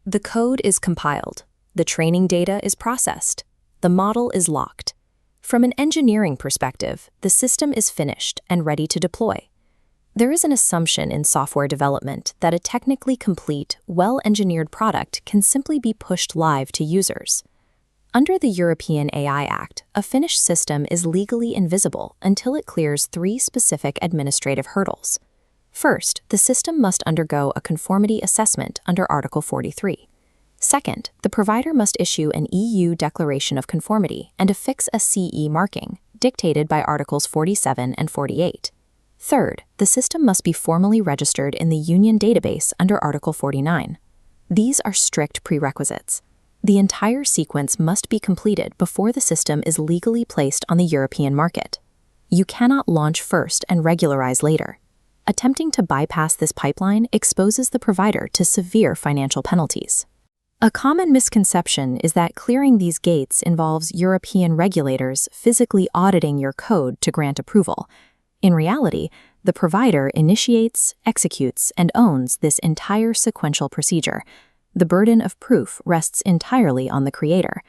The code is compiled, the training data is processed, the model is locked. From an engineering perspective, the system is finished and ready to deploy. There is an assumption in software development that a technically complete, well-engineered product can simply be pushed live to users. Under the European AI Act, a finished system is legally invisible until it clears three specific administrative hurdles. First, the system must undergo a conformity assessment under Article 43. Second, the provider must issue an EU Declaration of Conformity and affix a CE marking, dictated by Articles 47 and 48. Third, the system must be formally registered in the Union database under Article 49. These are strict prerequisites. The entire sequence must be completed before the system is legally placed on the European market. You cannot launch first and regularize later. Attempting to bypass this pipeline exposes the provider to severe financial penalties. A common misconception is that clearing these gates involves European regulators physically auditing your code to grant approval. In reality, the provider initiates, executes, and owns this entire sequential procedure. The burden of proof rests entirely on the creator.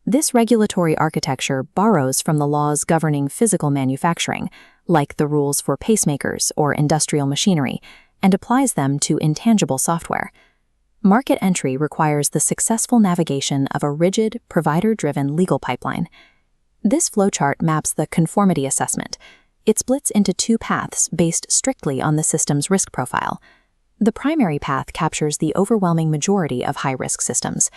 This regulatory architecture borrows from the laws governing physical manufacturing, like the rules for pacemakers or industrial machinery, and applies them to intangible software. Market entry requires the successful navigation of a rigid, provider-driven legal pipeline. This flowchart maps the conformity assessment. It splits into two paths based strictly on the system's risk profile. The primary path captures the overwhelming majority of high-risk systems.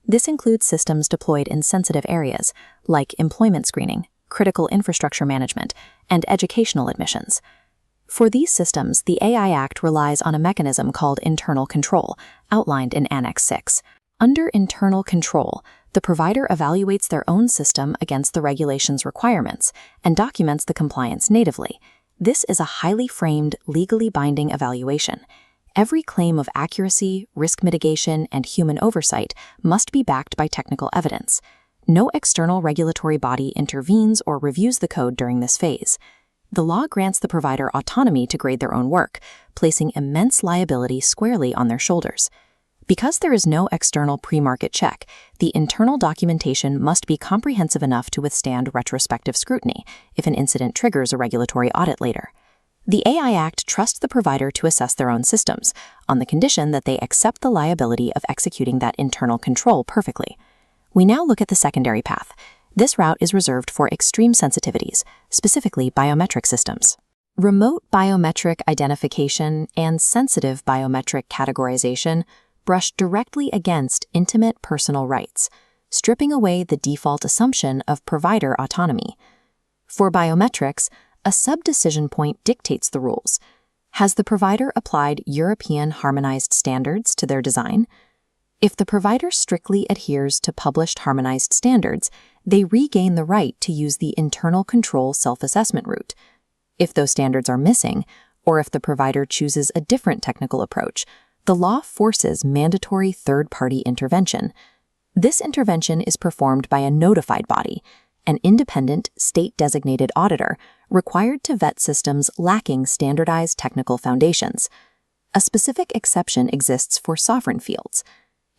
This includes systems deployed in sensitive areas, like employment screening, critical infrastructure management, and educational admissions. For these systems, the AI Act relies on a mechanism called internal control, outlined in Annex 6. Under internal control, the provider evaluates their own system against the regulation's requirements and documents the compliance natively. This is a highly framed, legally binding evaluation. Every claim of accuracy, risk mitigation, and human oversight must be backed by technical evidence. No external regulatory body intervenes or reviews the code during this phase. The law grants the provider autonomy to grade their own work, placing immense liability squarely on their shoulders. Because there is no external pre-market check, the internal documentation must be comprehensive enough to withstand retrospective scrutiny if an incident triggers a regulatory audit later. The AI Act trusts the provider to assess their own systems, on the condition that they accept the liability of executing that internal control perfectly. We now look at the secondary path. This route is reserved for extreme sensitivities, specifically biometric systems. Remote biometric identification and sensitive biometric categorization brush directly against intimate personal rights, stripping away the default assumption of provider autonomy. For biometrics, a sub-decision point dictates the rules. Has the provider applied European harmonized standards to their design? If the provider strictly adheres to published harmonized standards, they regain the right to use the internal control self-assessment route. If those standards are missing, or if the provider chooses a different technical approach, the law forces mandatory third-party intervention. This intervention is performed by a notified body, an independent, state-designated auditor required to vet systems lacking standardized technical foundations. A specific exception exists for sovereign fields.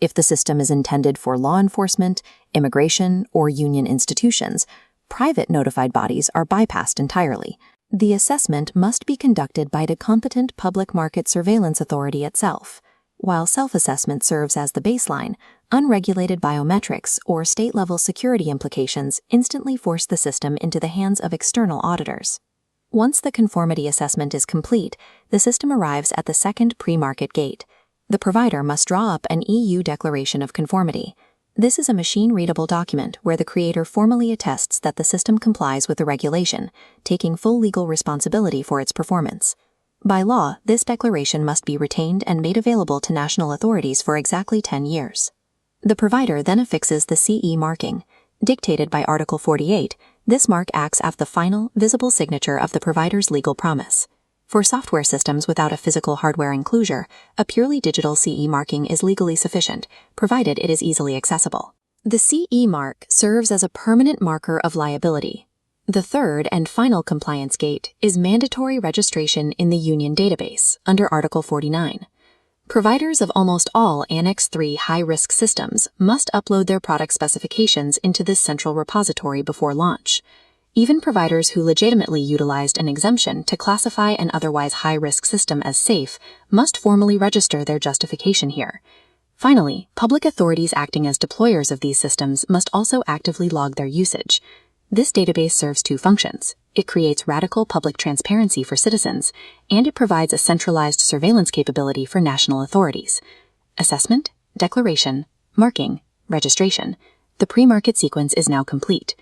If the system is intended for law enforcement, immigration, or union institutions, private notified bodies are bypassed entirely. The assessment must be conducted by the competent public market surveillance authority itself. While self-assessment serves as the baseline, unregulated biometrics or state-level security implications instantly force the system into the hands of external auditors. Once the conformity assessment is complete, the system arrives at the second pre-market gate. The provider must draw up an EU Declaration of Conformity. This is a machine-readable document where the creator formally attests that the system complies with the regulation, taking full legal responsibility for its performance. By law, this declaration must be retained and made available to national authorities for exactly 10 years. The provider then affixes the CE marking. Dictated by Article 48, this mark acts as the final, visible signature of the provider's legal promise. For software systems without a physical hardware enclosure, a purely digital CE marking is legally sufficient, provided it is easily accessible. The CE mark serves as a permanent marker of liability. The third and final compliance gate is mandatory registration in the Union database under Article 49. Providers of almost all Annex 3 high-risk systems must upload their product specifications into this central repository before launch. Even providers who legitimately utilized an exemption to classify an otherwise high-risk system as safe must formally register their justification here. Finally, public authorities acting as deployers of these systems must also actively log their usage. This database serves two functions. It creates radical public transparency for citizens, and it provides a centralized surveillance capability for national authorities. Assessment, declaration, marking, registration. The pre-market sequence is now complete.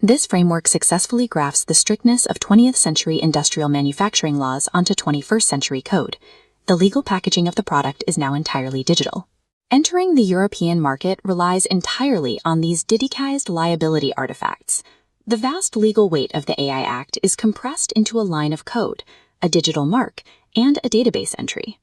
This framework successfully grafts the strictness of 20th century industrial manufacturing laws onto 21st century code. The legal packaging of the product is now entirely digital. Entering the European market relies entirely on these didicized liability artifacts. The vast legal weight of the AI Act is compressed into a line of code, a digital mark, and a database entry.